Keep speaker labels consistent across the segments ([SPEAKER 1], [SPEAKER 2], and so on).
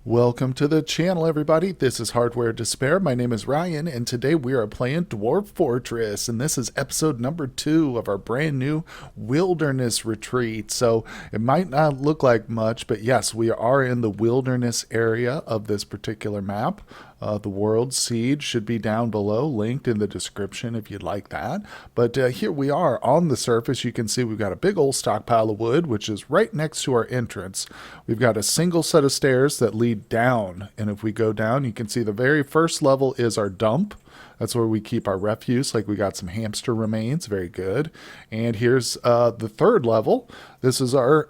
[SPEAKER 1] Welcome to the channel, everybody. This is Hardware Despair. My name is Ryan, and today we are playing Dwarf Fortress, and this is episode number 2 of our brand new wilderness retreat. So it might not look like much, but yes, we are in the wilderness area of this particular map. The World Siege should be down below, linked in the description if you'd like that. But here we are on the surface. You can see we've got a big old stockpile of wood, which is right next to our entrance. We've got a single set of stairs that lead down. And if we go down, you can see the very first level is our dump. That's where we keep our refuse, like we got some hamster remains. Very good. And here's the third level. This is our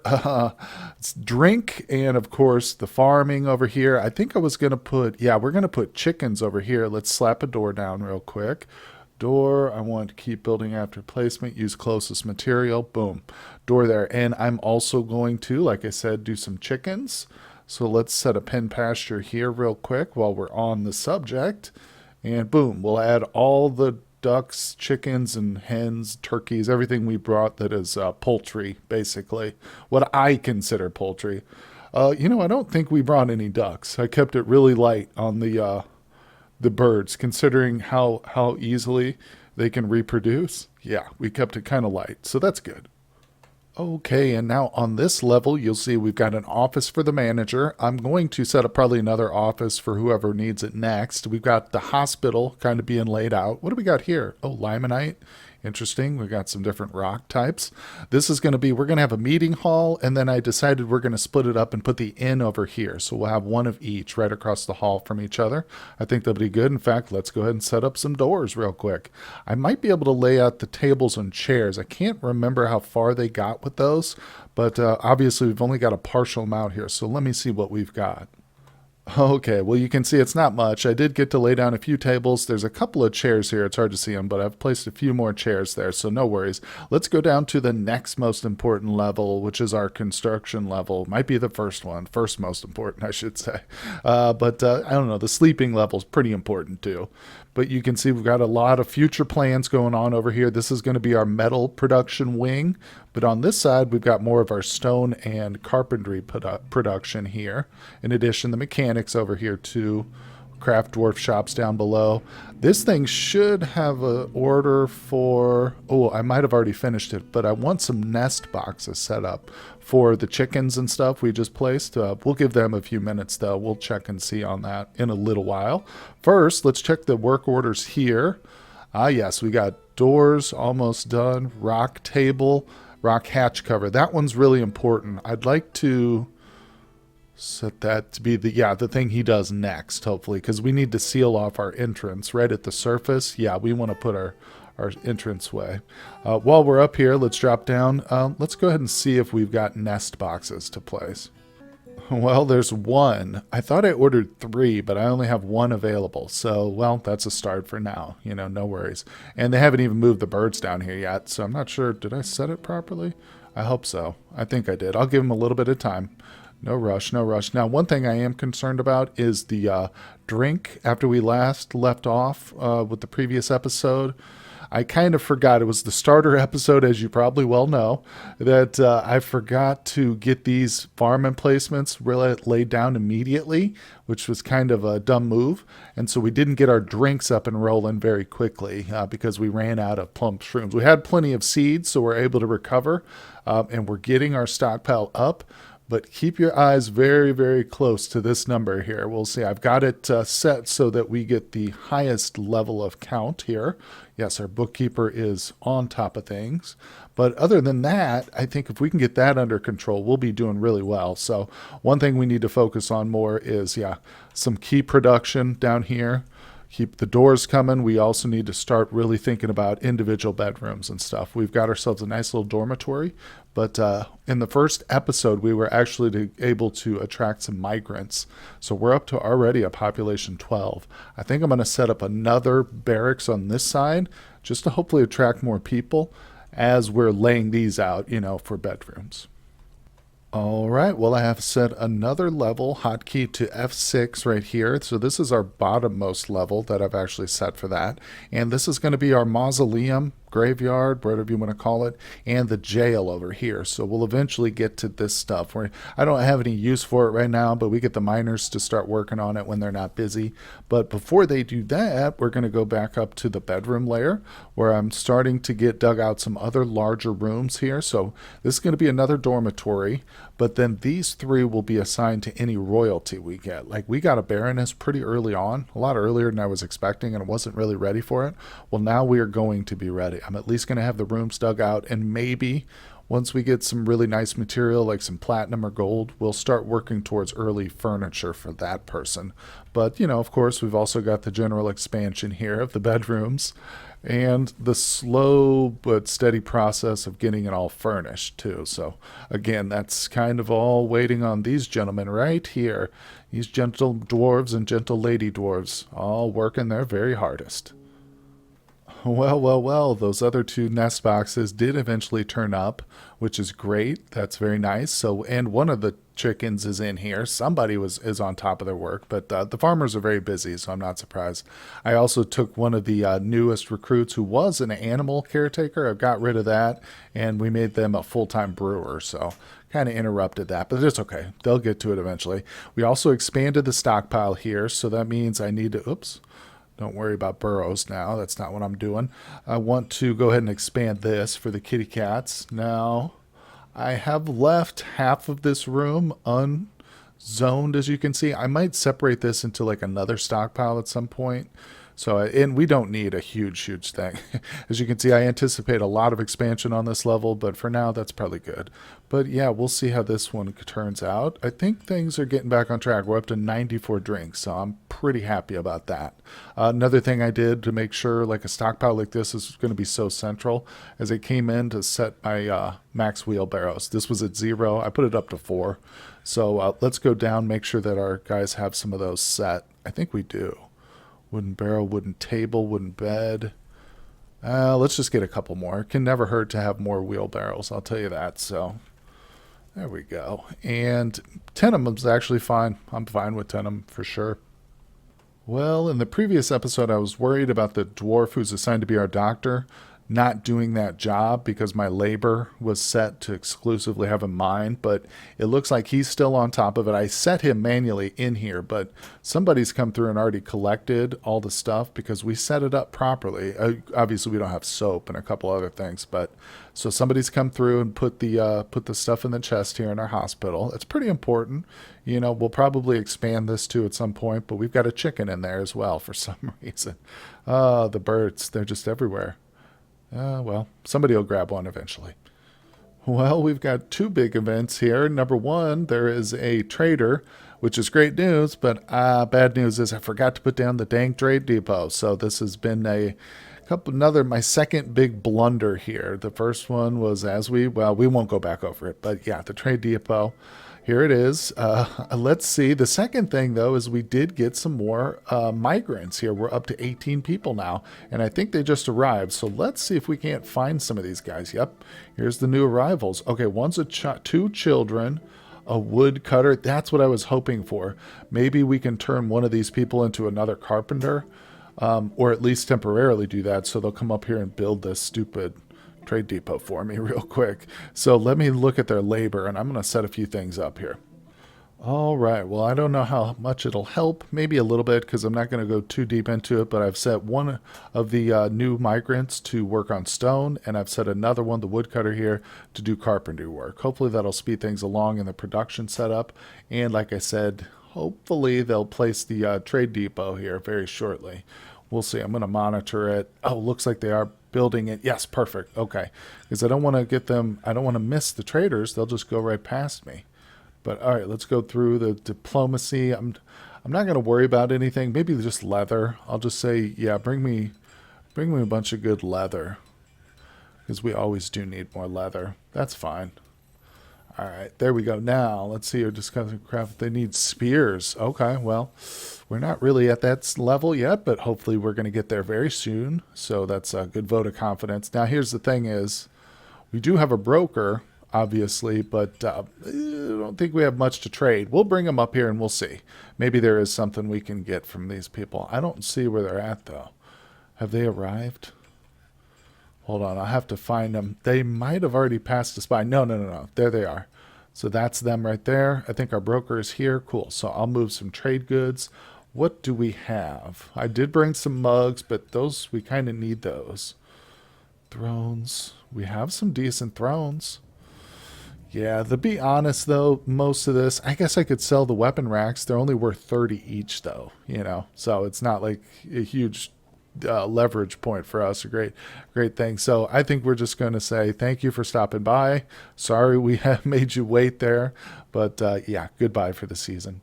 [SPEAKER 1] drink and, of course, the farming over here. I think I was going to put, we're going to put chickens over here. Let's slap a door down real quick. Door, I want to keep building after placement, use closest material. Boom. Door there. And I'm also going to, like I said, do some chickens. So let's set a pen pasture here real quick while we're on the subject. And boom, we'll add all the ducks, chickens, and hens, turkeys, everything we brought that is poultry, basically. What I consider poultry. I don't think we brought any ducks. I kept it really light on the birds, considering how easily they can reproduce. Yeah, we kept it kind of light, so that's good. Okay, and now on this level, you'll see we've got an office for the manager. I'm going to set up probably another office for whoever needs it next. We've got the hospital kind of being laid out. What do we got here? Oh, limonite. Interesting. We've got some different rock types. This is going to be, we're going to have a meeting hall, and then I decided we're going to split it up and put the inn over here. So we'll have one of each right across the hall from each other. I think that'll be good. In fact, let's go ahead and set up some doors real quick. I might be able to lay out the tables and chairs. I can't remember how far they got with those, but obviously we've only got a partial amount here. So let me see what we've got. Okay, well, you can see it's not much. I did get to lay down a few tables. There's a couple of chairs here. It's hard to see them, but I've placed a few more chairs there, so no worries. Let's go down to the next most important level, which is our construction level. Might be the first one. First most important, I should say. But I don't know. The sleeping level is pretty important, too. But you can see we've got a lot of future plans going on over here. This is going to be our metal production wing. But on this side, we've got more of our stone and carpentry production here. In addition, the mechanics over here too. Craft dwarf shops down below. This thing should have an order for, I might have already finished it, but I want some nest boxes set up for the chickens and stuff we just placed. We'll give them a few minutes though. We'll check and see on that in a little while. First, let's check the work orders here. Yes, we got doors almost done, rock table, rock hatch cover. That one's really important. I'd like to set that to be the thing he does next, hopefully, because we need to seal off our entrance right at the surface. Yeah, we want to put our entrance way. While we're up here, let's drop down. Let's go ahead and see if we've got nest boxes to place. Well, there's one. I thought I ordered 3, but I only have 1 available. So, well, that's a start for now. No worries. And they haven't even moved the birds down here yet, so I'm not sure. Did I set it properly? I hope so. I think I did. I'll give them a little bit of time. No rush, no rush. Now, one thing I am concerned about is the drink after we last left off with the previous episode. I kind of forgot. It was the starter episode, as you probably well know, that I forgot to get these farm emplacements really laid down immediately, which was kind of a dumb move. And so we didn't get our drinks up and rolling very quickly because we ran out of plump shrooms. We had plenty of seeds, so we're able to recover, and we're getting our stockpile up. But keep your eyes very, very close to this number here. We'll see. I've got it set so that we get the highest level of count here. Yes, our bookkeeper is on top of things. But other than that, I think if we can get that under control, we'll be doing really well. So one thing we need to focus on more is, some key production down here. Keep the doors coming. We also need to start really thinking about individual bedrooms and stuff. We've got ourselves a nice little dormitory, but in the first episode, we were actually able to attract some migrants. So we're up to already a population 12. I think I'm going to set up another barracks on this side just to hopefully attract more people as we're laying these out, for bedrooms. All right, well, I have set another level hotkey to F6 right here. So this is our bottommost level that I've actually set for that. And this is going to be our mausoleum graveyard, whatever you want to call it, and the jail over here. So we'll eventually get to this stuff where I don't have any use for it right now, but we get the miners to start working on it when they're not busy. But before they do that, we're going to go back up to the bedroom layer where I'm starting to get dug out some other larger rooms here. So this is going to be another dormitory, but then these three will be assigned to any royalty we get. Like, we got a baroness pretty early on, a lot earlier than I was expecting, and I wasn't really ready for it. Well, now we are going to be ready. I'm at least going to have the rooms dug out, and maybe once we get some really nice material like some platinum or gold, we'll start working towards early furniture for that person. But, of course, we've also got the general expansion here of the bedrooms and the slow but steady process of getting it all furnished too. So again, that's kind of all waiting on these gentlemen right here. These gentle dwarves and gentle lady dwarves all working their very hardest. Well, those other two nest boxes did eventually turn up, which is great. That's very nice. So, and one of the chickens is in here. Somebody is on top of their work, but the farmers are very busy, so I'm not surprised. I also took one of the newest recruits who was an animal caretaker. I got rid of that, and we made them a full-time brewer, so kind of interrupted that, but it's okay. They'll get to it eventually. We also expanded the stockpile here, so that means I need to, oops, don't worry about burrows now. That's not what I'm doing. I want to go ahead and expand this for the kitty cats. Now, I have left half of this room unzoned, as you can see. I might separate this into like another stockpile at some point. So, and we don't need a huge thing. As you can see, I anticipate a lot of expansion on this level, but for now, that's probably good. But yeah, we'll see how this one turns out. I think things are getting back on track. We're up to 94 drinks, so I'm pretty happy about that. Another thing I did to make sure like a stockpile like this is going to be so central, as I came in to set my max wheelbarrows. This was at 0. I put it up to 4. So let's go down, make sure that our guys have some of those set. I think we do. Wooden barrel, wooden table, wooden bed. Let's just get a couple more. It can never hurt to have more wheelbarrows, I'll tell you that. So there we go. And 10 of them's actually fine. I'm fine with 10 of them for sure. Well, in the previous episode, I was worried about the dwarf who's assigned to be our doctor not doing that job because my labor was set to exclusively have in mind, but it looks like he's still on top of it. I set him manually in here, but somebody's come through and already collected all the stuff because we set it up properly. Obviously, we don't have soap and a couple other things, but so somebody's come through and put the stuff in the chest here in our hospital. It's pretty important. We'll probably expand this too at some point, but we've got a chicken in there as well for some reason. The birds, they're just everywhere. Well, somebody will grab one eventually. Well, we've got 2 big events here. Number 1, there is a trader, which is great news, but bad news is I forgot to put down the dang trade depot. So this has been my second big blunder here. The first one was we won't go back over it, but yeah, the trade depot. Here it is. Let's see. The second thing, though, is we did get some more migrants here. We're up to 18 people now, and I think they just arrived. So let's see if we can't find some of these guys. Yep, here's the new arrivals. Okay, one's 2 children, a woodcutter. That's what I was hoping for. Maybe we can turn one of these people into another carpenter, or at least temporarily do that, so they'll come up here and build this stupid trade depot for me real quick. So let me look at their labor, and I'm going to set a few things up here. All right, well, I don't know how much it'll help. Maybe a little bit, because I'm not going to go too deep into it, but I've set one of the new migrants to work on stone, and I've set another one, the woodcutter here, to do carpentry work. Hopefully that'll speed things along in the production setup, and like I said, hopefully they'll place the trade depot here very shortly. We'll see. I'm going to monitor it. Oh, looks like they are building it. Yes, perfect. Okay. Because I don't want to miss the traders. They'll just go right past me. But all right, let's go through the diplomacy. I'm not going to worry about anything. Maybe just leather. I'll just say, yeah, bring me a bunch of good leather. Because we always do need more leather. That's fine. All right, there we go. Now, let's see. You're discussing craft. They need spears. Okay, well, we're not really at that level yet, but hopefully we're going to get there very soon. So that's a good vote of confidence. Now, here's the thing is, we do have a broker, obviously, but I don't think we have much to trade. We'll bring them up here and we'll see. Maybe there is something we can get from these people. I don't see where they're at, though. Have they arrived? Hold on, I'll have to find them. They might have already passed us by. No, no, no, no. There they are. So that's them right there. I think our broker is here. Cool. So I'll move some trade goods. What do we have? I did bring some mugs, but those, we kind of need those. Thrones. We have some decent thrones. Yeah, to be honest, though, most of this, I guess I could sell the weapon racks. They're only worth 30 each, though, you know, so it's not like a huge leverage point for us. A great thing. So I think we're just going to say thank you for stopping by. Sorry we have made you wait there, but yeah, goodbye for the season.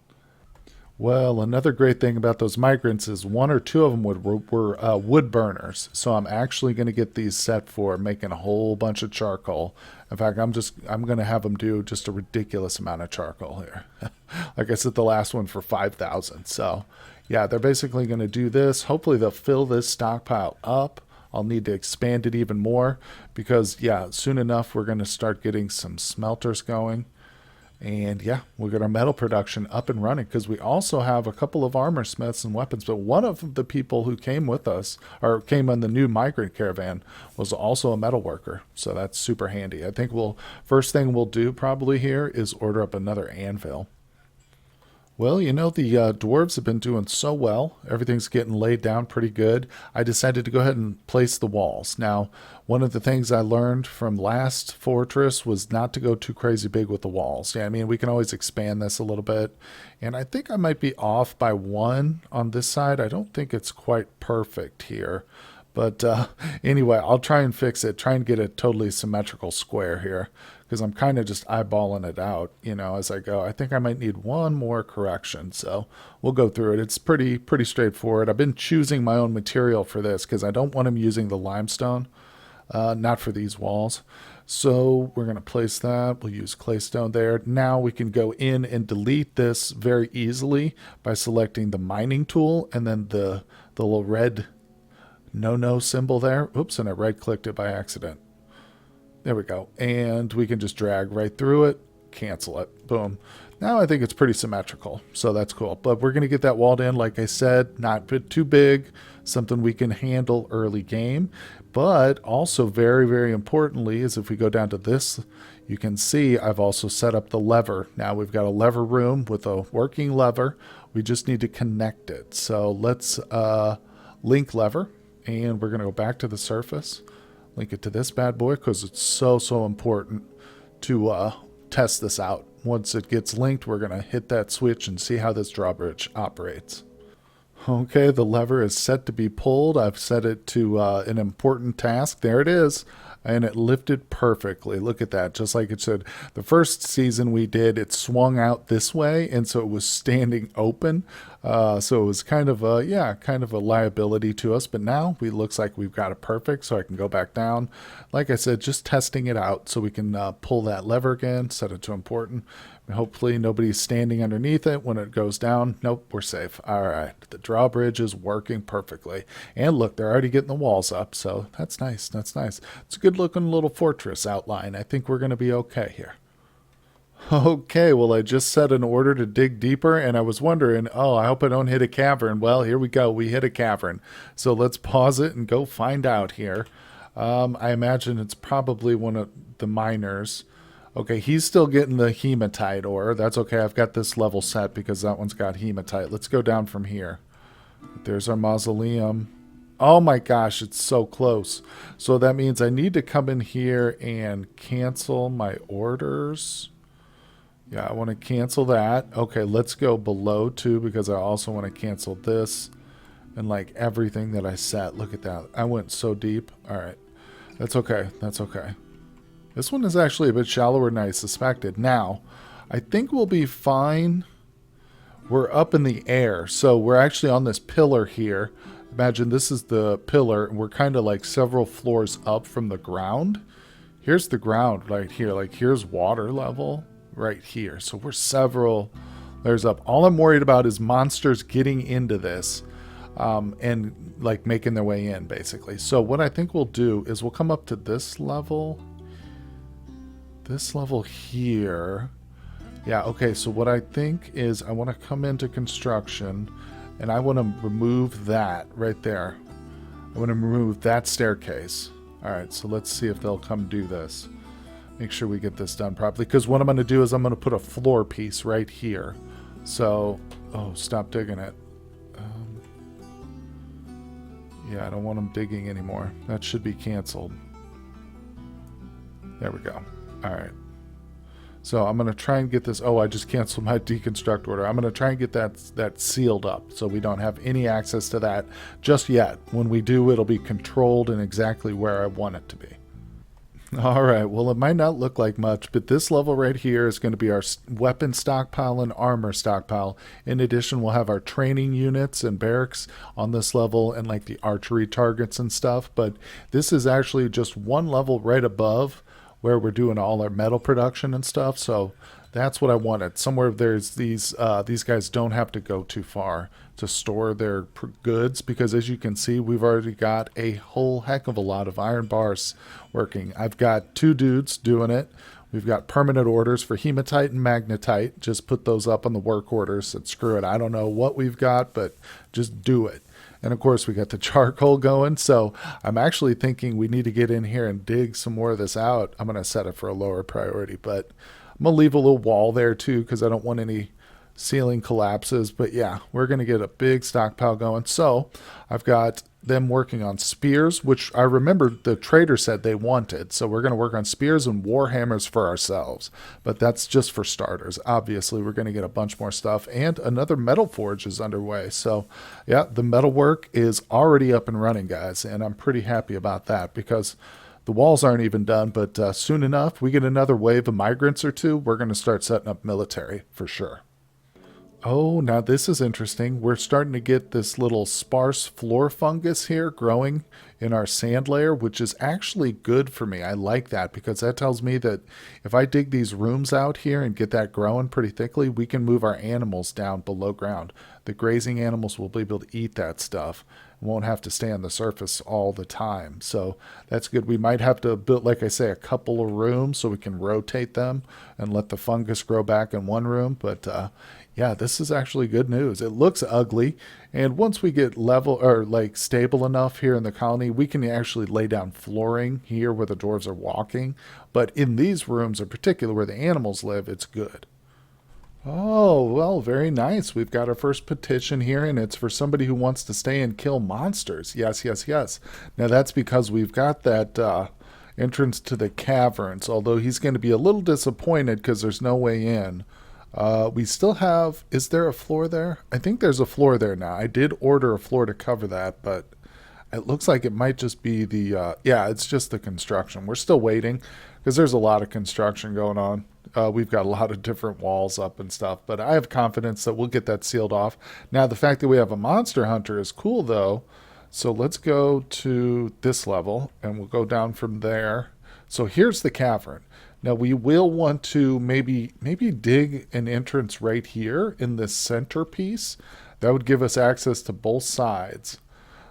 [SPEAKER 1] Well, another great thing about those migrants is one or two of them were wood burners. So I'm actually going to get these set for making a whole bunch of charcoal. In fact, I'm going to have them do just a ridiculous amount of charcoal here. Like I said, the last one for 5,000. So yeah, they're basically going to do this. Hopefully they'll fill this stockpile up. I'll need to expand it even more because yeah, soon enough we're going to start getting some smelters going. And yeah, we'll get our metal production up and running because we also have a couple of armor smiths and weapons. But one of the people who came with us or came on the new migrant caravan was also a metal worker. So that's super handy. I think first thing we'll do probably here is order up another anvil. Well, you know, the dwarves have been doing so well. Everything's getting laid down pretty good. I decided to go ahead and place the walls. Now, one of the things I learned from last fortress was not to go too crazy big with the walls. Yeah, I mean, we can always expand this a little bit. And I think I might be off by one on this side. I don't think it's quite perfect here. But anyway, I'll try and fix it, try and get a totally symmetrical square here because I'm kind of just eyeballing it out, you know, as I go. I think I might need one more correction, so we'll go through it. It's pretty straightforward. I've been choosing my own material for this because I don't want them using the limestone, not for these walls. So we're going to place that. We'll use claystone there. Now we can go in and delete this very easily by selecting the mining tool and then the little red no symbol there. Oops, and I right-clicked it by accident. There we go. And we can just drag right through it, cancel it. Boom. Now I think it's pretty symmetrical, so that's cool. But we're going to get that walled in, like I said, not too big, something we can handle early game. But also very importantly is if we go down to this, you can see I've also set up the lever. Now we've got a lever room with a working lever. We just need to connect it. So let's link lever. And we're going to go back to the surface, link it to this bad boy because it's so important to test this out. Once it gets linked, we're going to hit that switch and see how this drawbridge operates. Okay, the lever is set to be pulled. I've set it to an important task. There it is. And it lifted perfectly. Look at that, just like it should. The first season we did, it swung out this way, and so it was standing open. So it was kind of a liability to us. But now it looks like we've got it perfect, so I can go back down. Like I said, just testing it out so we can pull that lever again, set it to important. Hopefully nobody's standing underneath it when it goes down. Nope, we're safe. All right, the drawbridge is working perfectly. And look, they're already getting the walls up, so that's nice. That's nice. It's a good looking little fortress outline. I think we're going to be okay here. Okay, well, I just set an order to dig deeper, and I was wondering, oh, I hope I don't hit a cavern. Well, here we go. We hit a cavern. So let's pause it and go find out here. I imagine it's probably one of the miners. Okay, he's still getting the hematite ore. That's okay. I've got this level set because that one's got hematite. Let's go down from here. There's our mausoleum. Oh my gosh, it's so close. So that means I need to come in here and cancel my orders. Yeah, I want to cancel that. Okay, let's go below too because I also want to cancel this and like everything that I set. Look at that. I went so deep. All right. That's okay. That's okay. This one is actually a bit shallower than I suspected. Now, I think we'll be fine. We're up in the air, so we're actually on this pillar here. Imagine this is the pillar, and we're kind of like several floors up from the ground. Here's the ground right here. Like, here's water level right here. So we're several layers up. All I'm worried about is monsters getting into this and, like, making their way in, basically. So what I think we'll do is we'll come up to this level. This level here. Yeah, okay, so what I think is I want to come into construction and I want to remove that right there. I want to remove that staircase. Alright, so let's see if they'll come do this. Make sure we get this done properly. Because what I'm going to do is I'm going to put a floor piece right here. So, oh, stop digging it. Yeah, I don't want them digging anymore. That should be canceled. There we go. Alright. So I'm going to try and get this. Oh, I just canceled my deconstruct order. I'm going to try and get that sealed up so we don't have any access to that just yet. When we do, it'll be controlled and exactly where I want it to be. All right, well, it might not look like much, but this level right here is going to be our weapon stockpile and armor stockpile. In addition, we'll have our training units and barracks on this level and like the archery targets and stuff. But this is actually just one level right above where we're doing all our metal production and stuff. So that's what I wanted. Somewhere there's these guys don't have to go too far to store their goods, because as you can see, we've already got a whole heck of a lot of iron bars working. I've got 2 dudes doing it. We've got permanent orders for hematite and magnetite. Just put those up on the work orders and screw it. I don't know what we've got, but just do it. And of course, we got the charcoal going. So I'm actually thinking we need to get in here and dig some more of this out. I'm going to set it for a lower priority, but I'm going to leave a little wall there too, because I don't want any ceiling collapses. But yeah, we're going to get a big stockpile going. So I've got them working on spears, which I remember the trader said they wanted. So we're going to work on spears and warhammers for ourselves. But that's just for starters. Obviously, we're going to get a bunch more stuff. And another metal forge is underway. So yeah, the metal work is already up and running, guys. And I'm pretty happy about that, because the walls aren't even done. But soon enough, we get another wave of migrants or two, we're going to start setting up military for sure. Oh, now this is interesting. We're starting to get this little sparse floor fungus here growing in our sand layer, which is actually good for me. I like that, because that tells me that if I dig these rooms out here and get that growing pretty thickly, we can move our animals down below ground. The grazing animals will be able to eat that stuff. Won't have to stay on the surface all the time. So that's good. We might have to build, like I say, a couple of rooms so we can rotate them and let the fungus grow back in one room. But yeah, this is actually good news. It looks ugly, and once we get level or like stable enough here in the colony, we can actually lay down flooring here where the dwarves are walking. But in these rooms in particular where the animals live, it's good. Oh, well, very nice. We've got our first petition here, and it's for somebody who wants to stay and kill monsters. Yes, yes, yes. Now, that's because we've got that entrance to the caverns, although he's going to be a little disappointed because there's no way in. We still have... Is there a floor there? I think there's a floor there now. I did order a floor to cover that, but it looks like it might just be the... yeah, it's just the construction. We're still waiting because there's a lot of construction going on. We've got a lot of different walls up and stuff, but I have confidence that we'll get that sealed off. Now, the fact that we have a monster hunter is cool, though. So let's go to this level, and we'll go down from there. So here's the cavern. Now, we will want to maybe dig an entrance right here in this centerpiece. That would give us access to both sides.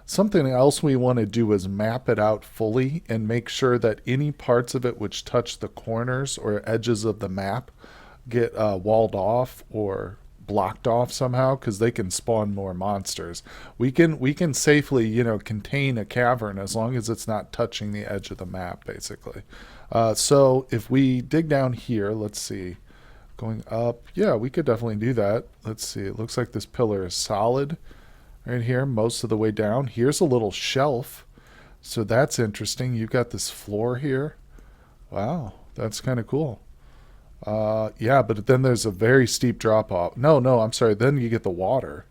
[SPEAKER 1] Something else we want to do is map it out fully and make sure that any parts of it which touch the corners or edges of the map get walled off or blocked off somehow, because they can spawn more monsters. We can safely, contain a cavern as long as it's not touching the edge of the map, basically. So if we dig down here, let's see, going up, yeah, we could definitely do that. Let's see, it looks like this pillar is solid right here most of the way down. Here's a little shelf, so that's interesting. You've got this floor here. Wow, that's kind of cool. Yeah, but then there's a very steep drop off. No, I'm sorry, then you get the water.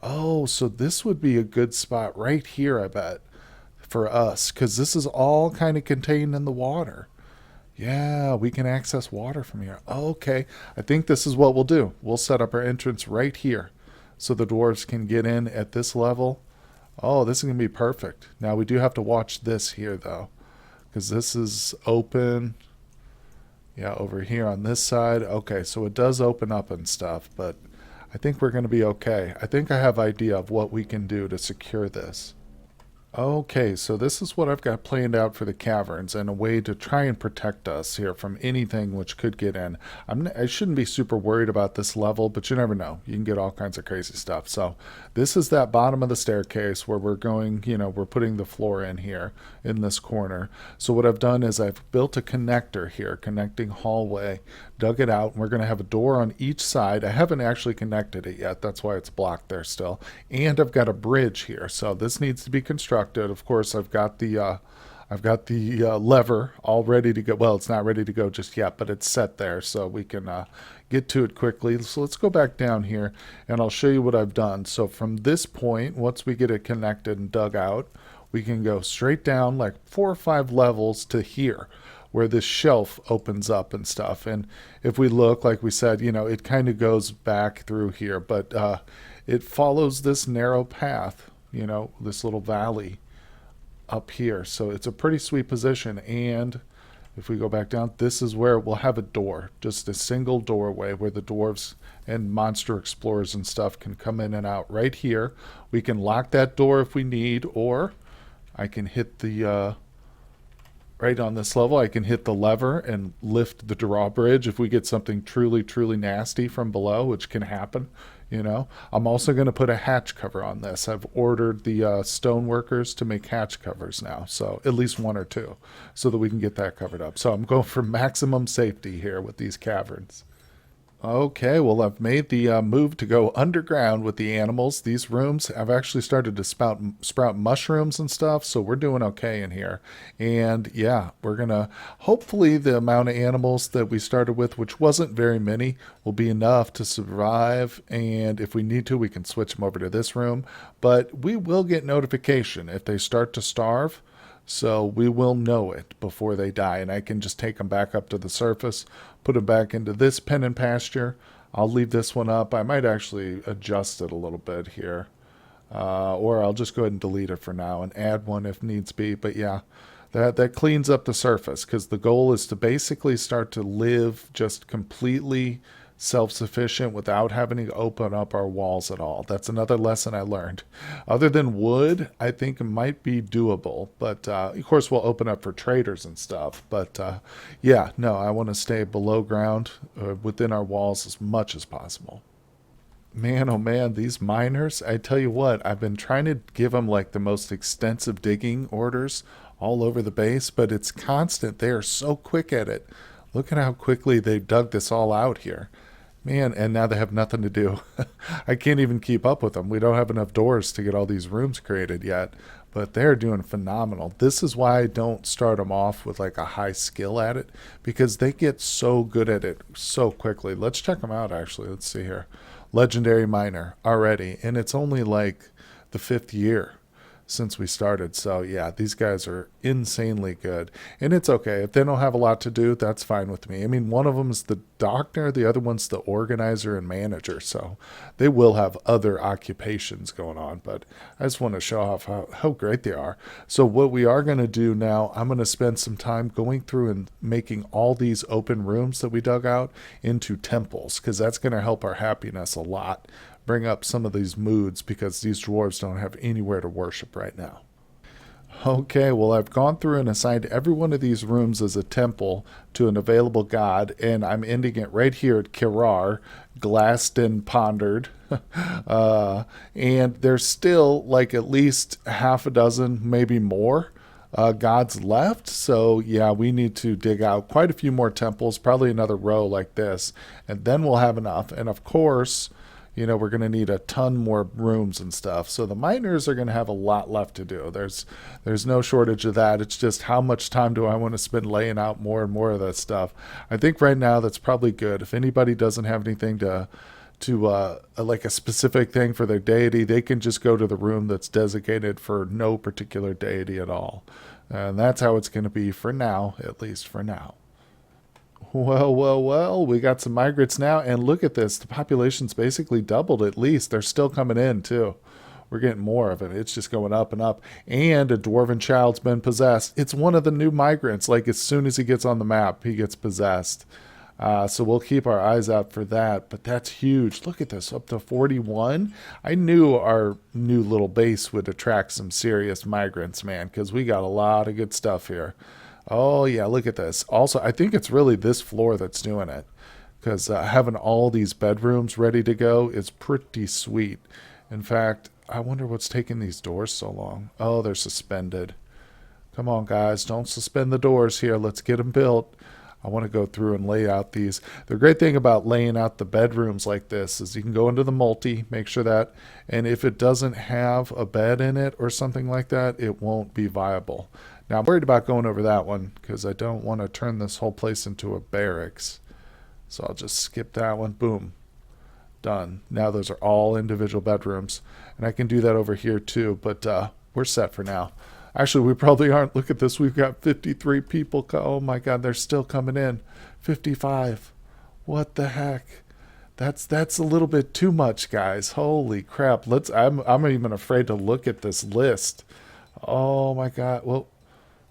[SPEAKER 1] Oh, so this would be a good spot right here, I bet, for us, because this is all kind of contained in the water. Yeah, we can access water from here. Okay, I think this is what we'll do. We'll set up our entrance right here, so the dwarves can get in at this level. Oh, this is going to be perfect. Now, we do have to watch this here, though, because this is open. Yeah, over here on this side. Okay, so it does open up and stuff, but I think we're going to be okay. I think I have an idea of what we can do to secure this. Okay, so this is what I've got planned out for the caverns and a way to try and protect us here from anything which could get in. I shouldn't be super worried about this level, but you never know. You can get all kinds of crazy stuff. So this is that bottom of the staircase where we're going, we're putting the floor in here in this corner. So what I've done is I've built a connector here, connecting hallway, dug it out, and we're going to have a door on each side. I haven't actually connected it yet. That's why it's blocked there still. And I've got a bridge here. So this needs to be constructed. Of course, I've got the lever all ready to go. Well, it's not ready to go just yet, but it's set there so we can get to it quickly. So let's go back down here and I'll show you what I've done. So from this point, once we get it connected and dug out, we can go straight down like 4 or 5 levels to here where this shelf opens up and stuff. And if we look, like we said, it kind of goes back through here, but it follows this narrow path, this little valley up here. So it's a pretty sweet position. And if we go back down, this is where we'll have a door, just a single doorway where the dwarves and monster explorers and stuff can come in and out right here. We can lock that door if we need, or I can hit the right on this level, I can hit the lever and lift the drawbridge if we get something truly, truly nasty from below, which can happen. I'm also going to put a hatch cover on this. I've ordered the stone workers to make hatch covers now, so at least 1 or 2, so that we can get that covered up. So I'm going for maximum safety here with these caverns. Okay, well, I've made the move to go underground with the animals. These rooms have actually started to sprout mushrooms and stuff, so we're doing okay in here. And yeah, we're gonna hopefully the amount of animals that we started with, which wasn't very many, will be enough to survive. And if we need to, we can switch them over to this room. But we will get notification if they start to starve. So we will know it before they die, and I can just take them back up to the surface, put them back into this pen and pasture. I'll leave this one up. I might actually adjust it a little bit here, or I'll just go ahead and delete it for now and add one if needs be. But yeah, that cleans up the surface because the goal is to basically start to live just completely self-sufficient without having to open up our walls at all. That's another lesson I learned. Other than wood, I think it might be doable, but of course we'll open up for traders and stuff. But yeah, no, I want to stay below ground within our walls as much as possible. Man, oh man, these miners, I tell you what, I've been trying to give them like the most extensive digging orders all over the base, but it's constant. They are so quick at it. Look at how quickly they dug this all out here. Man, and now they have nothing to do. I can't even keep up with them. We don't have enough doors to get all these rooms created yet, but they're doing phenomenal. This is why I don't start them off with like a high skill at it, because they get so good at it so quickly. Let's check them out, actually. Let's see here. Legendary miner already, and it's only like the 5th year since we started. So yeah, these guys are insanely good, and it's okay if they don't have a lot to do. That's fine with me. I mean, one of them is the doctor, the other one's the organizer and manager, so they will have other occupations going on, but I just want to show off how great they are. So what we are going to do now, I'm going to spend some time going through and making all these open rooms that we dug out into temples, because that's going to help our happiness a lot, bring up some of these moods, because these dwarves don't have anywhere to worship right now. Okay, well, I've gone through and assigned every one of these rooms as a temple to an available god, and I'm ending it right here at Kirar, glassed and pondered. And there's still like at least half a dozen, maybe more, gods left. So yeah, we need to dig out quite a few more temples, probably another row like this, and then we'll have enough. And of course, we're going to need a ton more rooms and stuff. So the miners are going to have a lot left to do. There's no shortage of that. It's just how much time do I want to spend laying out more and more of that stuff. I think right now that's probably good. If anybody doesn't have anything to like a specific thing for their deity, they can just go to the room that's designated for no particular deity at all. And that's how it's going to be for now, at least for now. Well, well, well, we got some migrants now, and look at this. The population's basically doubled at least. They're still coming in, too. We're getting more of it. It's just going up and up. And a dwarven child's been possessed. It's one of the new migrants. Like, as soon as he gets on the map, he gets possessed. So we'll keep our eyes out for that. But that's huge. Look at this, up to 41. I knew our new little base would attract some serious migrants, man, because we got a lot of good stuff here. Oh, yeah, look at this. Also, I think it's really this floor that's doing it, because having all these bedrooms ready to go is pretty sweet. In fact, I wonder what's taking these doors so long. Oh, they're suspended. Come on, guys, don't suspend the doors here. Let's get them built. I want to go through and lay out these. The great thing about laying out the bedrooms like this is you can go into the multi, make sure that, and if it doesn't have a bed in it or something like that, it won't be viable. Now, I'm worried about going over that one because I don't want to turn this whole place into a barracks. So I'll just skip that one. Boom. Done. Now those are all individual bedrooms. And I can do that over here too, but we're set for now. Actually, we probably aren't. Look at this. We've got 53 people. Oh my God, they're still coming in. 55. What the heck? That's a little bit too much, guys. Holy crap. I'm even afraid to look at this list. Oh my God. Well,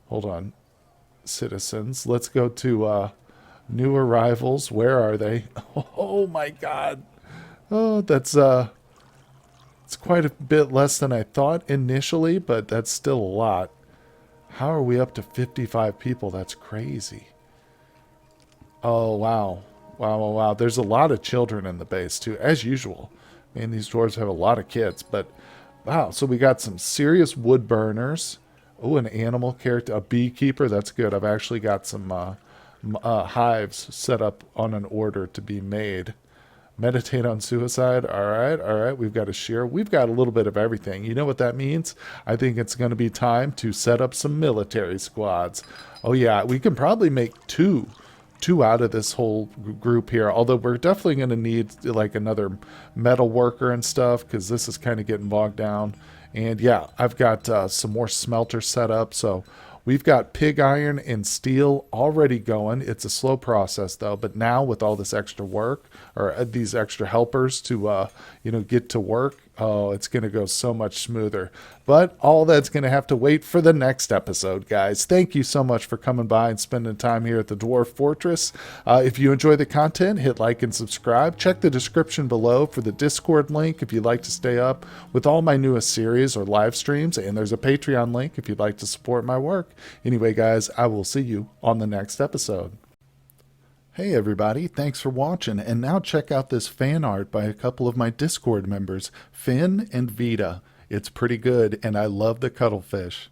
[SPEAKER 1] hold on. Citizens. Let's go to new arrivals. Where are they? Oh my God. Oh, it's quite a bit less than I thought initially, but that's still a lot. How are we up to 55 people? That's crazy. Oh, wow. Wow, wow, wow. There's a lot of children in the base, too, as usual. Man, these dwarves have a lot of kids, but wow. So we got some serious wood burners. Oh, an animal character, a beekeeper. That's good. I've actually got some hives set up on an order to be made. Meditate on suicide. All right, all right. We've got a shear. We've got a little bit of everything. You know what that means? I think it's going to be time to set up some military squads. Oh yeah, we can probably make two out of this whole group here. Although we're definitely going to need like another metal worker and stuff because this is kind of getting bogged down. And yeah, I've got some more smelter set up. So we've got pig iron and steel already going. It's a slow process though, but now with all this extra work or these extra helpers to get to work, oh, it's going to go so much smoother. But all that's going to have to wait for the next episode, guys. Thank you so much for coming by and spending time here at the Dwarf Fortress. If you enjoy the content, hit like and subscribe. Check the description below for the Discord link if you'd like to stay up with all my newest series or live streams. And there's a Patreon link if you'd like to support my work. Anyway, guys, I will see you on the next episode. Hey everybody, thanks for watching, and now check out this fan art by a couple of my Discord members, Finn and Vita. It's pretty good, and I love the cuttlefish.